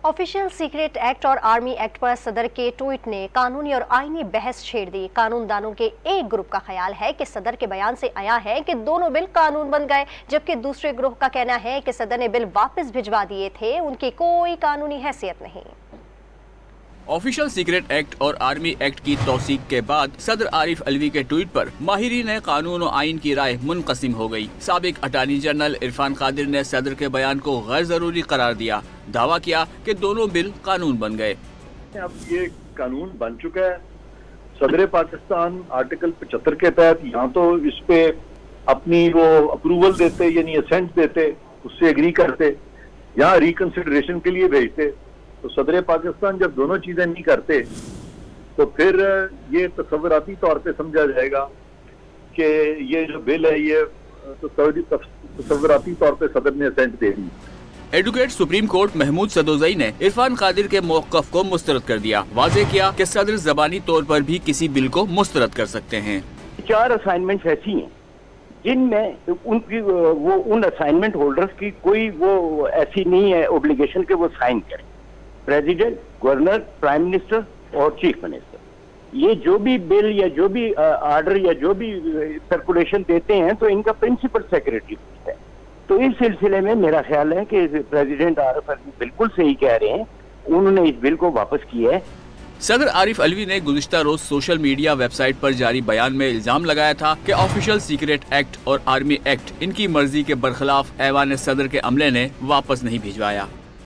Official secret act और army act पर सदर के ट्वीट ने कानूनी और आईनी बहस छेड़ दी। कानूनदानों के एक ग्रुप का ख्याल है कि सदर के बयान से आया है कि दोनों बिल कानून बन गए, जबकि दूसरे ग्रुप का कहना है कि सदर ने बिल वापस भिजवा दिए थे, उनकी कोई कानूनी हैसियत नहीं। ऑफिशियल सीक्रेट एक्ट और आर्मी एक्ट की तौसीक के बाद सदर आरिफ अलवी के ट्वीट पर माहिरीन कानून और आइन की राय मुनक़सिम हो गई। साबिक अटॉर्नी जनरल इरफान कादिर ने सदर के बयान को गैर जरूरी करार दिया। दावा किया कि दोनों बिल कानून बन गए। अब ये कानून बन चुका है। सदर पाकिस्तान आर्टिकल 75 के तहत यहाँ तो इस पे अपनी वो अप्रूवल देते, यानी असेंट देते, उससे एग्री करते, यहाँ रिकंसिडरेशन के लिए भेजते। तो सदर पाकिस्तान जब दोनों चीजें नहीं करते तो फिर ये तस्वराती तौर पे समझा जाएगा कि ये जो बिल है ये तस्वराती तौर पे सदर ने असेंट दे दी। एडवोकेट सुप्रीम कोर्ट महमूद सदोज़ई ने इरफान कादिर के मौक़िफ़ को मुस्तरद कर दिया। वाज़ेह किया कि सदर ज़बानी तौर पर भी किसी बिल को मुस्तरद कर सकते हैं। 4 असाइनमेंट्स ऐसी हैं जिनमें उनकी वो उन असाइनमेंट होल्डर्स की कोई वो ऐसी नहीं है ओब्लिगेशन के वो साइन करें। प्रेसिडेंट, गवर्नर, प्राइम मिनिस्टर और चीफ मिनिस्टर ये जो भी बिल या जो भी आर्डर या जो भी सर्कुलेशन देते हैं तो इनका प्रिंसिपल सेक्रेटरी है। तो इस सिलसिले में मेरा ख्याल है कि प्रेसिडेंट आरिफ अलवी बिल्कुल सही कह रहे हैं, उन्होंने इस बिल को वापस किया है। सदर आरिफ अलवी ने गुज़िश्ता रोज सोशल मीडिया वेबसाइट पर जारी बयान में इल्जाम लगाया था कि ऑफिशियल सीक्रेट एक्ट और आर्मी एक्ट इनकी मर्जी के बरखिलाफ ऐवान सदर के अमले ने वापस नहीं भिजवाया।